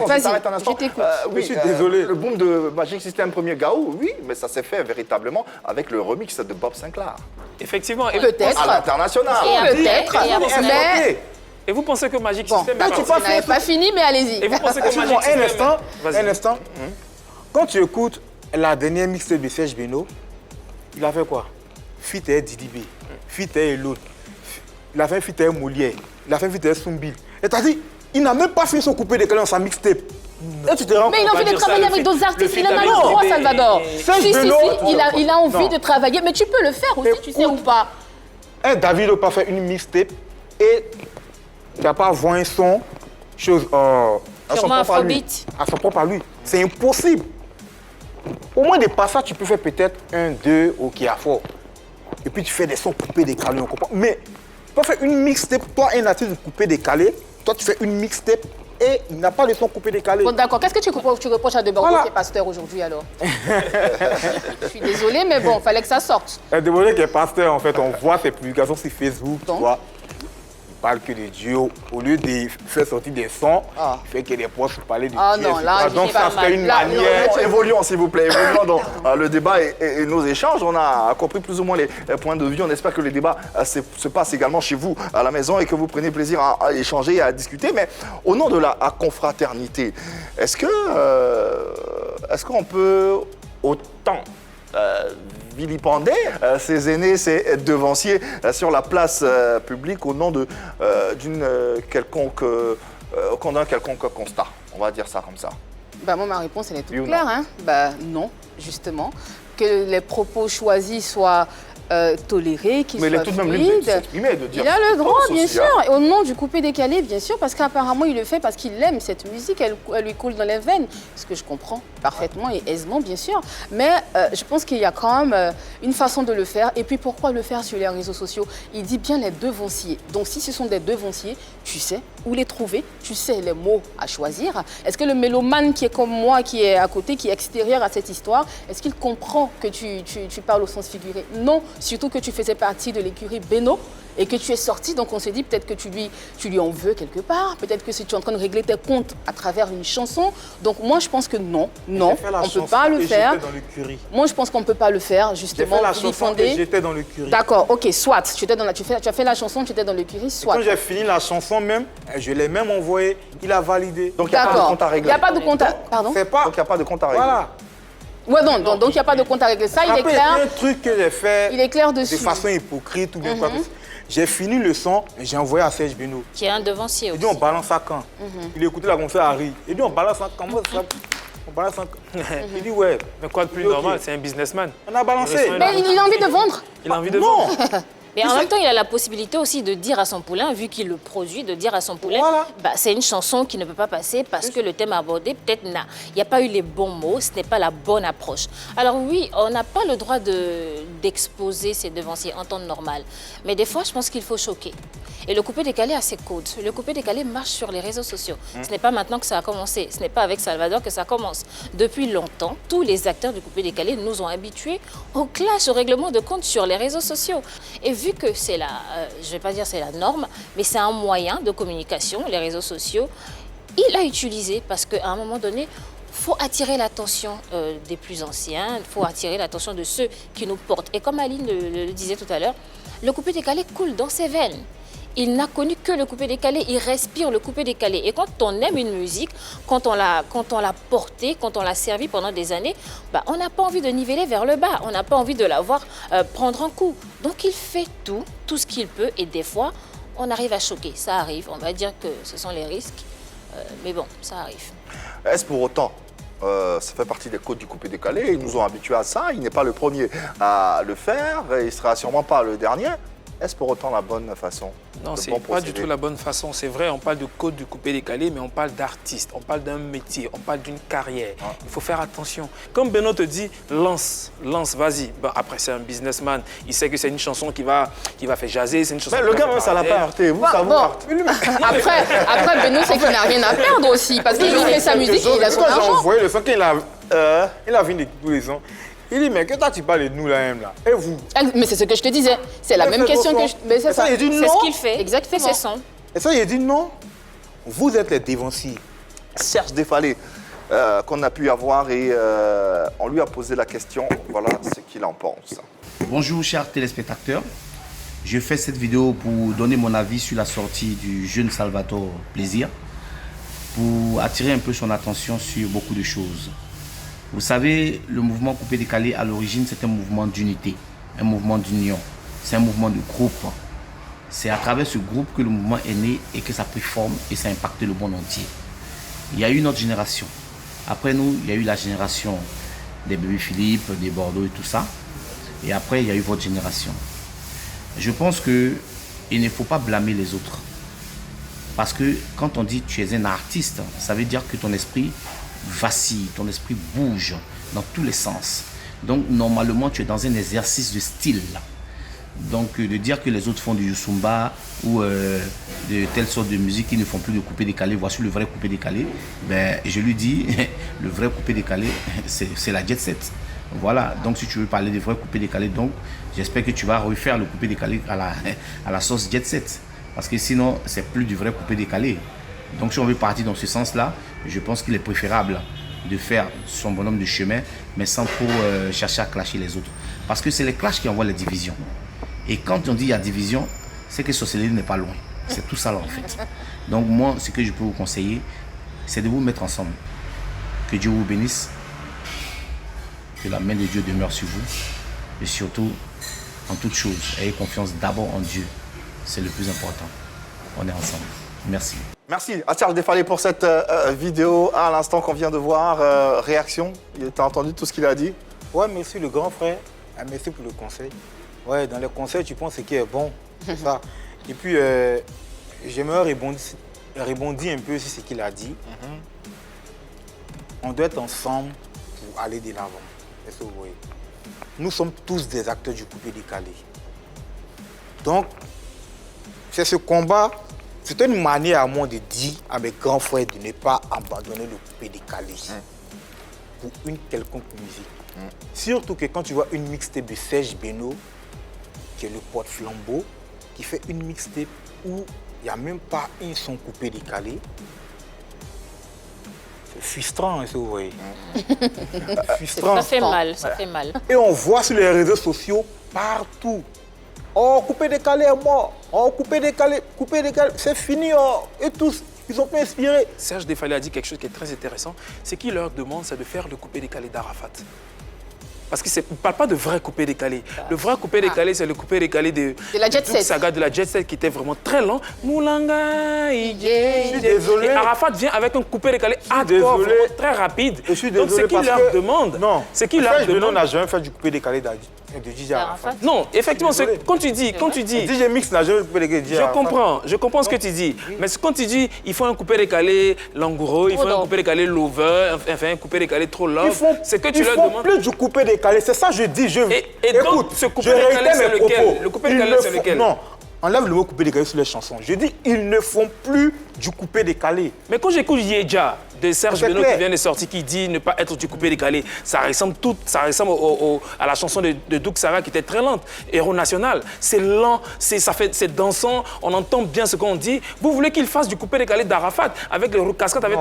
Vas-y, je t'écoute. Oui, je suis désolé. Le boom de Magic System Premier Gao, oui, mais ça s'est fait véritablement avec le remix de Bob Sinclair. Effectivement. Peut-être. À l'international. Peut-être. Mais... Et vous pensez que Magic System... Tu n'avais pas fini, mais allez-y. Et vous pensez que Magic System... Un instant. Quand tu écoutes la dernière mixtape de Serge Beno, il a fait quoi? Fit est Didi B, Fit est Elon, il a fait Fit est Molière, il a fait Fit est Soumbil. Et t'as dit, il n'a même pas fait son coupé décalé dans sa mixtape. Et tu te rends compte. Mais il a envie de travailler avec d'autres artistes, il en a le droit, Salvador. Si, il a envie de travailler, mais tu peux le faire aussi, tu sais ou pas. David n'a pas fait une mixtape et tu n'as pas envoyé un son, chose à son propre à lui. C'est impossible. Au moins, des passages, tu peux faire peut-être 1, 2, ok, à fort. Et puis, tu fais des sons coupés, décalés, on comprend. Mais tu peux faire une mixtape, toi, un artiste de coupé, décalé, toi, tu fais une mixtape et il n'a pas de son coupé, décalé. Bon, d'accord. Qu'est-ce que tu reproches à Deborah qui est pasteur aujourd'hui, alors? Je suis désolée, mais bon, il fallait que ça sorte. Deborah qui est pasteur, en fait, on voit ses publications sur Facebook, tu vois. Parle que de Dieu, au lieu de faire sortir des sons, il fait que des proches pour parler de Dieu. Non, là, donc ça serait une manière... Évoluons, s'il vous plaît, évoluons dans le débat et nos échanges. On a compris plus ou moins les points de vue. On espère que les débats se passent également chez vous à la maison et que vous prenez plaisir à échanger et à discuter. Mais au nom de la confraternité, est-ce qu'on peut autant vilipender ces aînés, ces devanciers sur la place publique au nom d'un quelconque constat? On va dire ça comme ça. Bah moi, ma réponse, elle est toute claire. Hein. Bah non, justement. Que les propos choisis soient tolérés, qu'ils soient fluides. Mais il est tout de même libre de s'exprimer, de dire. Il a le droit, bien sûr. Et au nom du coupé décalé, bien sûr, parce qu'apparemment, il le fait parce qu'il aime cette musique, elle lui coule dans les veines. Ce que je comprends parfaitement et aisément, bien sûr. Mais je pense qu'il y a quand même une façon de le faire. Et puis, pourquoi le faire sur les réseaux sociaux? Il dit bien les devanciers. Donc, si ce sont des devanciers, tu sais où les trouver, tu sais les mots à choisir. Est-ce que le mélomane qui est comme moi, qui est à côté, qui est extérieur à cette histoire, est-ce qu'il comprend que tu parles au sens figuré? Non, surtout que tu faisais partie de l'écurie Beno et que tu es sorti, donc on s'est dit peut-être que tu lui en veux quelque part, peut-être que si tu es en train de régler tes comptes à travers une chanson. Donc moi je pense que non, on ne peut pas le faire. Moi je pense qu'on ne peut pas le faire, justement. J'ai fait la chanson et j'étais dans l'écurie. D'accord, ok, soit, tu as fait la chanson, tu étais dans l'écurie, soit. Quand j'ai fini la chanson même, je l'ai même envoyé, il a validé. Donc il n'y a pas de compte à régler. Il n'y a pas de compte à... Pardon? Donc il n'y a pas de compte à régler. Voilà. Ouais, donc il n'y a pas de compte à régler. Ça, il est clair. Il y a un truc que j'ai fait dessus. De façon hypocrite ou bien quoi. J'ai fini le son et j'ai envoyé à Serge Beno. Qui est un devancier aussi. Il dit on balance ça quand? Il écoutait la concert à rire. Il dit on balance ça quand? On balance ça quand? Il dit ouais. Mais quoi de plus normal, c'est un businessman. On a balancé. Mais il a envie de vendre. Il a envie de vendre. Mais en même temps, il a la possibilité aussi de dire à son poulain, vu qu'il le produit, de dire à son poulain, bah, c'est une chanson qui ne peut pas passer parce que le thème abordé, peut-être, il n'y a pas eu les bons mots, ce n'est pas la bonne approche. Alors oui, on n'a pas le droit d'exposer ses devanciers en temps normal. Mais des fois, je pense qu'il faut choquer. Et le coupé décalé a ses codes. Le coupé décalé marche sur les réseaux sociaux. Ce n'est pas maintenant que ça a commencé. Ce n'est pas avec Salvador que ça commence. Depuis longtemps, tous les acteurs du coupé décalé nous ont habitués au clash, au règlement de compte sur les réseaux sociaux. Et vu que c'est je ne vais pas dire c'est la norme, mais c'est un moyen de communication, les réseaux sociaux, il l'a utilisé parce qu'à un moment donné, il faut attirer l'attention des plus anciens, il faut attirer l'attention de ceux qui nous portent. Et comme Aline le disait tout à l'heure, le coupé décalé coule dans ses veines. Il n'a connu que le coupé décalé, il respire le coupé décalé. Et quand on aime une musique, quand on l'a portée, quand on l'a servie pendant des années, bah, on n'a pas envie de niveler vers le bas, on n'a pas envie de la voir prendre un coup. Donc il fait tout ce qu'il peut et des fois, on arrive à choquer. Ça arrive, on va dire que ce sont les risques Mais bon, ça arrive. Est-ce pour autant, ça fait partie des codes du coupé-décalé, ils nous ont habitués à ça, il n'est pas le premier à le faire, et il ne sera sûrement pas le dernier. Est-ce pour autant la bonne façon? Non, c'est pas du tout la bonne façon. C'est vrai, on parle de code du coupé-décalé, mais on parle d'artiste, on parle d'un métier, on parle d'une carrière. Il faut faire attention. Comme Benoît te dit, lance, vas-y. Bon, après, c'est un businessman. Il sait que c'est une chanson qui va faire jaser, c'est une chanson. Mais le gars, même, ça l'a pas heurté. Vous, ça vous heurte. Après, Benoît, c'est qu'il n'a rien à perdre aussi, parce qu'il fait sa musique et il a son Quand j'ai argent. envoyé le son qu'il a vu tous les sons, il dit, mais que toi tu parles de nous là même là? Et vous? Mais c'est ce que je te disais. C'est la même question que je... Mais c'est ça. Il dit C'est non. ce qu'il fait. Exactement. C'est son. Et ça, il dit non. Vous êtes les dévanciers. Serge Défalé, qu'on a pu avoir et on lui a posé la question. Voilà ce qu'il en pense. Bonjour chers téléspectateurs. Je fais cette vidéo pour donner mon avis sur la sortie du jeune Salvatore Plaisir, pour attirer un peu son attention sur beaucoup de choses. Vous savez, le mouvement coupé-décalé, à l'origine, c'est un mouvement d'unité, un mouvement d'union, c'est un mouvement de groupe. C'est à travers ce groupe que le mouvement est né et que ça a pris forme et ça a impacté le monde entier. Il y a eu notre génération. Après nous, il y a eu la génération des Bébé Philippe, des Bordeaux et tout ça. Et après, il y a eu votre génération. Je pense qu'il ne faut pas blâmer les autres. Parce que quand on dit tu es un artiste, ça veut dire que ton esprit vacille, ton esprit bouge dans tous les sens. Donc normalement tu es dans un exercice de style. Donc de dire que les autres font du Zumba ou de telle sorte de musique qui ne font plus de coupé-décalé, voici le vrai coupé-décalé, ben, je lui dis, le vrai coupé-décalé, c'est la jet set. Voilà, donc si tu veux parler de vrai coupé-décalé, donc j'espère que tu vas refaire le coupé-décalé à la sauce jet set. Parce que sinon, c'est plus du vrai coupé-décalé. Donc si on veut partir dans ce sens-là, je pense qu'il est préférable de faire son bonhomme de chemin, mais sans trop chercher à clasher les autres. Parce que c'est les clashs qui envoient les divisions. Et quand on dit il y a division, c'est que Sorcellerie n'est pas loin. C'est tout ça là en fait. Donc moi, ce que je peux vous conseiller, c'est de vous mettre ensemble. Que Dieu vous bénisse. Que la main de Dieu demeure sur vous. Et surtout, en toute chose, ayez confiance d'abord en Dieu. C'est le plus important. On est ensemble. Merci. Merci à Serge Défalé pour cette vidéo à l'instant qu'on vient de voir. Réaction, tu as entendu tout ce qu'il a dit? Ouais, merci le grand frère. Ah, merci pour le conseil. Ouais, dans les conseils, tu penses ce qui est bon. C'est ça. Et puis, j'aimerais rebondir un peu sur ce qu'il a dit. On doit être ensemble pour aller de l'avant. Est-ce que vous voyez? Nous sommes tous des acteurs du coupé-décalé. Donc, c'est ce combat, c'est une manière à moi de dire à mes grands frères de ne pas abandonner le coupé-décalé pour une quelconque musique. Surtout que quand tu vois une mixtape de Serge Beno, qui est le porte-flambeau, qui fait une mixtape où il n'y a même pas un son coupé-décalé, c'est frustrant, est-ce que vous voyez? Frustrant. Ça fait mal, ça fait mal. Et on voit sur les réseaux sociaux partout. Oh, coupé-décalé est mort. Oh, coupé-décalé, c'est fini. Oh. Et tous, ils sont pas inspirés. Serge Défalé a dit quelque chose qui est très intéressant. Ce qu'il leur demande, c'est de faire le coupé-décalé d'Arafat. Parce qu'il ne parle pas de vrai coupé-décalé. Le vrai coupé-décalé, c'est le coupé-décalé de la jet set. Saga, de la jet set qui était vraiment très lent. Moulanga, Je suis désolé. Et Arafat vient avec un coupé-décalé hardcore, vraiment très rapide. Je suis Donc désolé ce qu'il leur demande, non, c'est qu'il leur demande. On n'a jamais fait du coupé-décalé de DJ Arafat. Non, effectivement, quand tu dis, DJ Mix n'a jamais fait du coupé-décalé de DJ Arafat. Je comprends ce que tu dis. Mais quand tu dis, il faut un coupé-décalé langoureux, il faut un coupé-décalé lover, enfin un coupé-décalé trop love, c'est que tu leur demandes. Ils font plus du coupé-décalé, c'est ça que je dis. Et donc, ce coupé-décalé, c'est lequel? Le coupé-décalé, c'est lequel? Non, enlève le mot coupé-décalé sur les chansons. Je dis, ils ne font plus du coupé-décalé. Mais quand j'écoute Yeja de Serge Beno qui vient de sortir, qui dit ne pas être du coupé-décalé, ça ressemble à la chanson de Doug Sarah qui était très lente. Héros national, c'est lent, c'est dansant, on entend bien ce qu'on dit. Vous voulez qu'il fasse du coupé-décalé d'Arafat avec les cascades, avec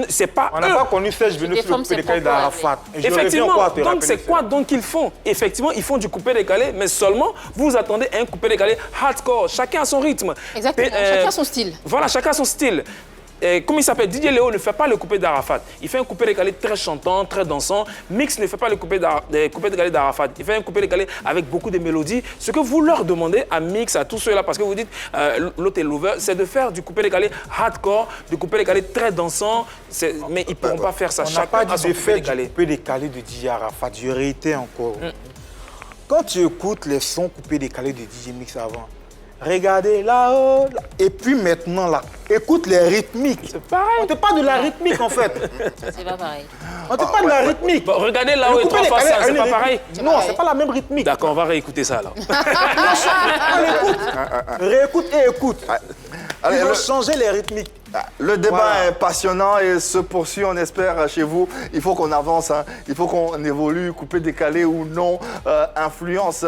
c'est pas on n'a pas connu Serge Beno sur le coupé-décalé d'Arafat. Effectivement, donc c'est quoi donc qu'ils font? Effectivement, ils font du coupé-décalé, mais seulement vous attendez un coupé-décalé hardcore. Chacun a son rythme. Exactement, chacun a son style. Voilà, chacun a son style. Comment il s'appelle? DJ Léo ne fait pas le coupé d'Arafat. Il fait un coupé décalé très chantant, très dansant. Mix ne fait pas le coupé décalé d'Arafat. Il fait un coupé décalé avec beaucoup de mélodies. Ce que vous leur demandez à Mix, à tous ceux-là, parce que vous dites l'autre est lover, c'est de faire du coupé décalé hardcore, du coupé décalé très dansant. Mais ils ne pourront pas faire ça. On n'a pas dit de faire du coupé décalé de DJ Arafat. Je réitère encore. Quand tu écoutes les sons coupés décalés de DJ Mix avant, regardez là-haut, là. Et puis maintenant là, écoute les rythmiques. C'est pareil. On te parle de la rythmique en fait. C'est pas pareil. On te parle de la rythmique. Bon, regardez là-haut et 3 fois 5, c'est pas pareil? Non, c'est pas la même rythmique. D'accord, on va réécouter ça alors. On écoute, réécoute et écoute. Allez, Ils ont changé les rythmiques. Le débat Voilà. est passionnant et se poursuit, on espère, chez vous. Il faut qu'on avance, hein. Il faut qu'on évolue, coupé, décalé ou non, influence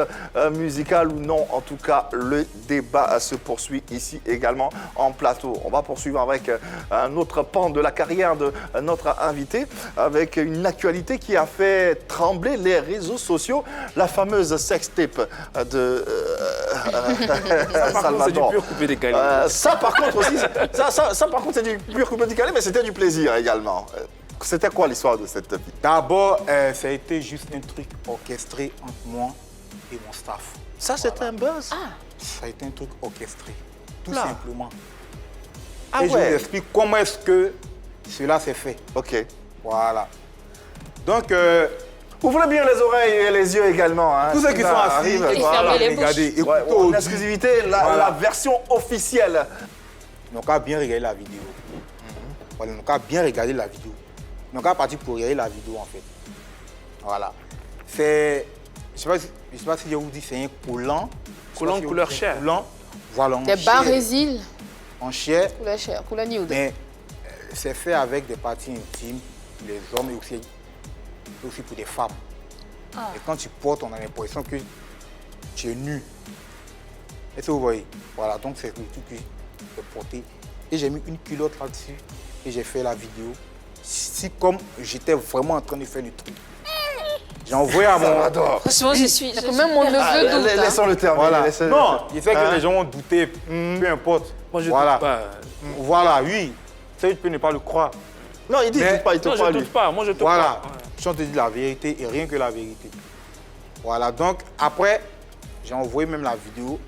musicale ou non. En tout cas, le débat se poursuit ici également en plateau. On va poursuivre avec un autre pan de la carrière de notre invité, avec une actualité qui a fait trembler les réseaux sociaux, la fameuse sextape de Salvador. C'est du pur coupé décalé. Ça, par contre, aussi, ça, par contre, c'est du pur coupé décalé, mais c'était du plaisir également. C'était quoi l'histoire de cette vie? D'abord, ça a été juste un truc orchestré entre moi et mon staff. Ça, c'était un buzz? Ça a été un truc orchestré, tout Là. simplement. Ah et je vous explique comment est-ce que cela s'est fait. Ok. Voilà. Donc, Ouvrez bien les oreilles et les yeux également. Hein. tous ceux qui sont Ça assis, arrive, Et voilà. fermez les bouches. regardez, écoutez Ouais, en au- exclusivité, la Voilà. version officielle. Ils n'ont qu'à bien regarder la vidéo. Voilà, ils n'ont qu'à bien regarder la vidéo. Ils n'ont qu'à partir pour regarder la vidéo, en fait. Voilà. C'est... Je ne sais pas si je vous dis, c'est un collant. Je sais Collant pas si je vous couleur dis, chair. un collant. Voilà, en Des chair. barésil, En chair, couleur chair, couleur nude. mais c'est fait avec des parties intimes, les hommes et aussi pour des femmes. Et quand tu portes, on a l'impression que tu es nu. Est-ce que vous voyez? Voilà, donc c'est le truc que j'ai porté. Et j'ai mis une culotte là-dessus et j'ai fait la vidéo. Si comme j'étais vraiment en train de faire le truc. J'ai envoyé à mon... Salvador. Franchement, je suis. Même mon neveu doute. hein. Laissons-le terminer. Voilà. laissez-le Non, terminer. je sais que les gens ont douté, peu importe. Moi, je ne voilà. doute pas. Voilà, oui. Ça, tu peux ne pas le croire. Non, il dit Mais- doute pas, il te Non, je croit, ne lui. doute pas. Moi, je te Voilà. crois. Je te dis la vérité et rien que la vérité. Voilà, donc après, j'ai envoyé même la vidéo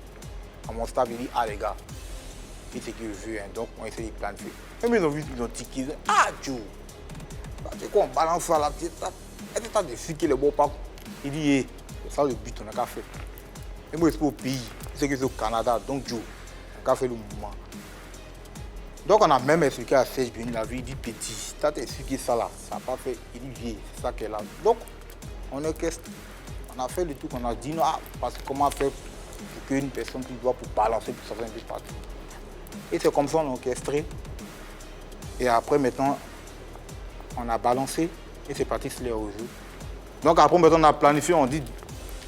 à mon staff. Il dit, ah les gars, c'est ce que je veux. Hein. Donc, on essaie de planifier. Même ils ont vu, ils ont tiqué. Ah, Dieu. C'est quoi, on balance ça là. Est-ce que tu as des filles qui les beaux pas? Il dit, hey, c'est ça le but, on a qu'à faire. Et moi, je suis au pays. C'est que c'est au Canada. Donc, Dieu, on a qu'à faire le mouvement. Donc, on a même expliqué à Serge Béni, la vie, il dit petit. Tu as expliqué ça là, ça n'a pas fait. Il dit vieux, c'est ça qu'elle est là. Donc, on orchestre. On a fait le truc, on a dit non, parce que comment faire pour qu'une personne qui doit pour balancer, pour sortir un peu partout. Et c'est comme ça on a orchestré. Et après, maintenant, on a balancé et c'est parti sur les réseaux. Donc, après, maintenant, on a planifié, on dit,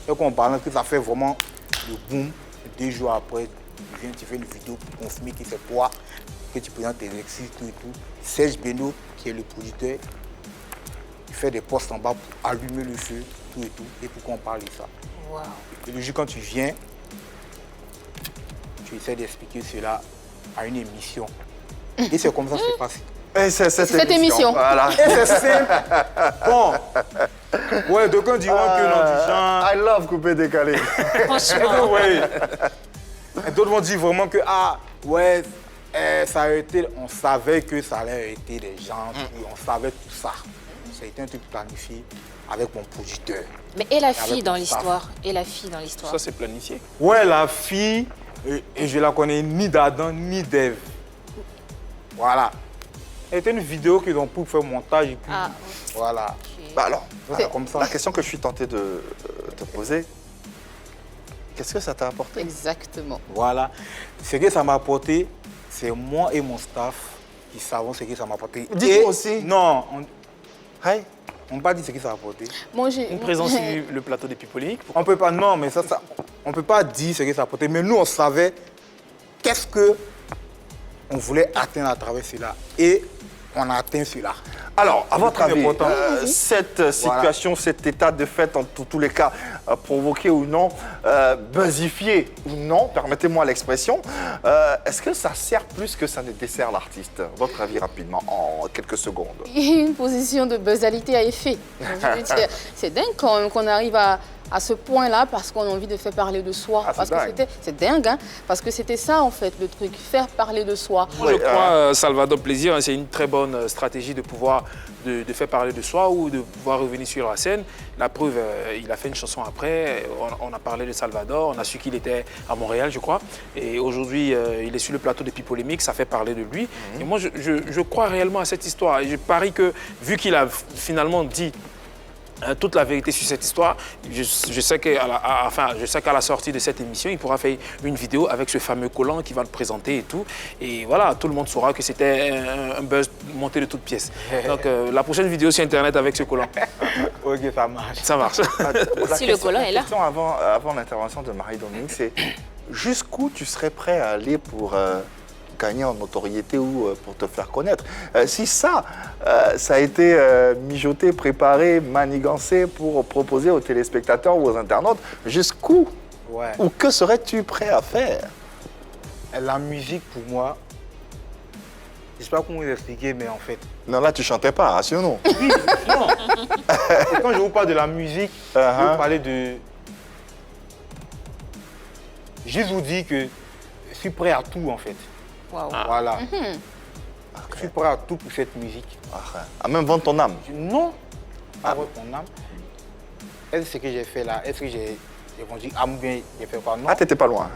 et qu'on balance, que ça fait vraiment le boom. 2 jours après, tu viens, tu fais une vidéo pour confirmer que c'est toi, que tu présentes tes exercices, tout et tout. Serge Beno, qui est le producteur, il fait des posts en bas pour allumer le feu, tout et tout, et pour qu'on parle de ça. Wow. Et le jour quand tu viens, tu essaies d'expliquer cela à une émission. Et c'est comme ça que c'est passé. Et c'est Cette émission. Voilà. Et c'est simple. Bon. Ouais, d'aucuns diront que l'antichamp. I love coupé décalé. Franchement. Ouais. Et d'autres vont dire vraiment que, ah, ouais, ça a été, on savait que ça allait être des gens, on savait tout ça. Ça a été un truc planifié avec mon producteur. Mais et la Avec fille dans mon staff. l'histoire? Et la fille dans l'histoire? Ça, c'est planifié. Ouais, la fille, et je la connais ni d'Adam ni d'Ève. Voilà. C'était une vidéo qu'ils ont pu faire montage et puis, Ah, voilà. Bah alors, C'est comme ça. la question que je suis tenté de te poser, qu'est-ce que ça t'a apporté? Exactement. Voilà. Ce que ça m'a apporté, c'est moi et mon staff qui savons ce que ça m'a apporté. Dites-moi Et- aussi. Non, Hey. on n'a pas dit ce que ça a apporté. Moi, j'ai... Une présence sur le plateau des Pipoliniques. On peut pas, non, mais ça, on peut pas dire ce que ça a apporté. Mais nous, on savait qu'est-ce que on voulait atteindre à travers cela. Et on a atteint cela. Alors, à votre avis, important. cette situation, cet état de fait, en tous les cas, provoqué ou non, buzzifié ou non, permettez-moi l'expression, est-ce que ça sert plus que ça ne dessert l'artiste? Votre avis rapidement, en quelques secondes. Une position de buzzalité à effet. Je veux dire, c'est dingue quand même qu'on arrive à ce point-là parce qu'on a envie de faire parler de soi. Ah, c'est dingue, hein, parce que c'était ça en fait le truc, faire parler de soi. Moi, je crois, Salvador Plaisir, c'est une très bonne stratégie de pouvoir de faire parler de soi ou de pouvoir revenir sur la scène. La preuve, il a fait une chanson après, on a parlé de Salvador, on a su qu'il était à Montréal, je crois. Et aujourd'hui, il est sur le plateau de Pipolémique, ça fait parler de lui. Et moi, je crois réellement à cette histoire. Et je parie que, vu qu'il a finalement dit toute la vérité sur cette histoire, je sais qu'à la sortie de cette émission, il pourra faire une vidéo avec ce fameux collant qui va le présenter et tout. Et voilà, tout le monde saura que c'était un buzz monté de toutes pièces. Donc la prochaine vidéo sur Internet avec ce collant. Ok, ça marche. Ça marche. Si le collant est là. La question avant l'intervention de Marie-Dominique, c'est jusqu'où tu serais prêt à aller pour gagner en notoriété ou pour te faire connaître. Si ça a été mijoté, préparé, manigancé pour proposer aux téléspectateurs ou aux internautes, jusqu'où ou que serais-tu prêt à faire? La musique, pour moi, je ne sais pas comment vous expliquer, mais en fait... Non, là, tu chantais pas, rassure-nous. Oui, non. Et quand je vous parle de la musique, je veux parler de... Juste vous dire que je suis prêt à tout, en fait. Wow. Voilà. Je suis prêt à tout pour cette musique. À même vendre ton âme? Non, pas vendre mon âme. Est-ce que ce que j'ai fait là, est-ce que j'ai vendu âme ou bien j'ai fait quoi? Non. Ah, t'étais pas loin.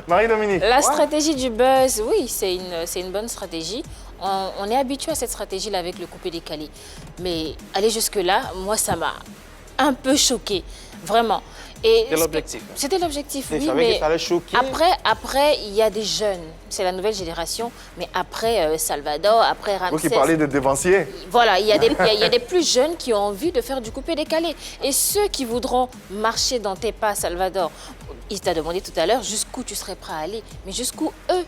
Marie-Dominique. La stratégie du buzz, oui, c'est une bonne stratégie. On est habitué à cette stratégie-là avec le coupé-décalé. Mais aller jusque-là, moi, ça m'a un peu choqué, vraiment. C'était l'objectif. C'était l'objectif, oui, ça mais ça allait choquer. après, il y a des jeunes. C'est la nouvelle génération. Mais après Salvador, après Ramsès... Vous qui parlez de dévanciers. Voilà, il y a des plus jeunes qui ont envie de faire du coupé-décalé. Et ceux qui voudront marcher dans tes pas, Salvador, il t'a demandé tout à l'heure jusqu'où tu serais prêt à aller. Mais jusqu'où eux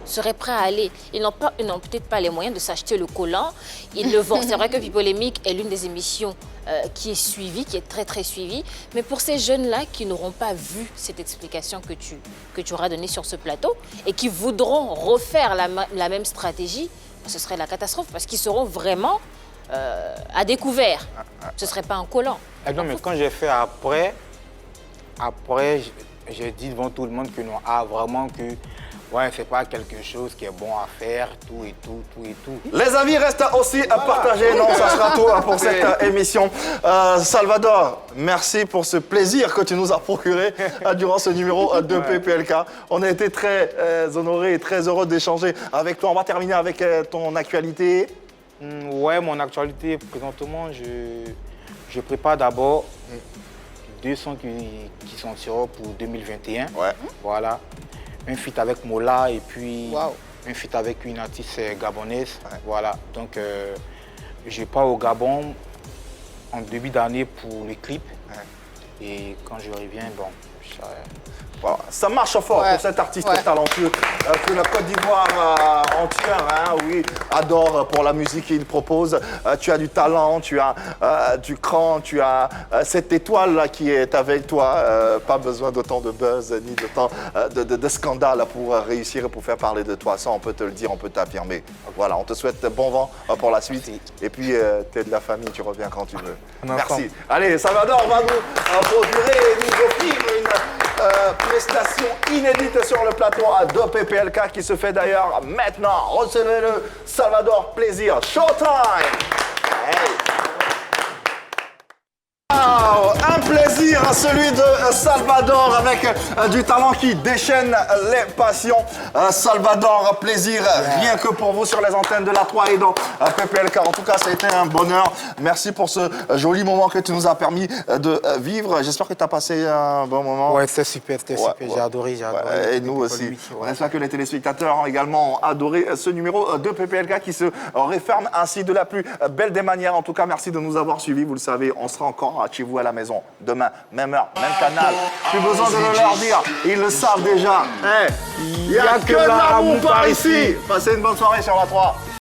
seraient prêts à aller. Ils n'ont peut-être pas les moyens de s'acheter le collant. Ils le vendent. C'est vrai que Pipolémique est l'une des émissions qui est suivie, qui est très très suivie. Mais pour ces jeunes-là qui n'auront pas vu cette explication que tu auras donnée sur ce plateau et qui voudront refaire la même stratégie, ce serait la catastrophe parce qu'ils seront vraiment à découvert. Ce ne serait pas un collant. Non, mais quand j'ai fait après, j'ai dit devant tout le monde que non, vraiment que ouais, c'est pas quelque chose qui est bon à faire, tout et tout. Les avis restent aussi partagés. Non, ça sera tout pour cette émission. Salvador, merci pour ce plaisir que tu nous as procuré durant ce numéro de PPLK. On a été très honorés et très heureux d'échanger avec toi. On va terminer avec ton actualité. Ouais, mon actualité, présentement, je prépare d'abord 2 sons qui sortiront pour 2021. Ouais. Voilà. Un feat avec Mola et puis un feat avec une artiste gabonaise. Ouais. Voilà. Donc, je pars au Gabon en début d'année pour le clip. Ouais. Et quand je reviens, bon, voilà. Ça marche fort pour cet artiste talentueux que la Côte d'Ivoire entière, oui, adore pour la musique qu'il propose. Tu as du talent, tu as du cran, tu as cette étoile là qui est avec toi. Pas besoin d'autant de buzz ni d'autant de scandale pour réussir et pour faire parler de toi. Ça, on peut te le dire, on peut t'affirmer. Voilà, on te souhaite bon vent pour la suite. Merci. Et puis, tu es de la famille, tu reviens quand tu veux. Merci. Allez, Salvador va nous procurer et nous offrir une prestation inédite sur le plateau de PPLK qui se fait d'ailleurs maintenant. Recevez-le, Salvador Plaisir. Showtime! Hey. Wow, un plaisir, celui de Salvador avec du talent qui déchaîne les passions. Salvador Plaisir, rien que pour vous sur les antennes de la 3 et dans PPLK. En tout cas, ça a été un bonheur. Merci pour ce joli moment que tu nous as permis de vivre. J'espère que tu as passé un bon moment. Ouais, c'était super, super. J'ai adoré. Et nous aussi. On espère que les téléspectateurs ont également adoré ce numéro de PPLK qui se referme ainsi de la plus belle des manières. En tout cas, merci de nous avoir suivis. Vous le savez, on sera encore chez vous à la maison demain même heure, même canal. Plus besoin de le leur dire, ils le savent déjà. Il n'y a que de l'amour par ici. Passez une bonne soirée sur la 3.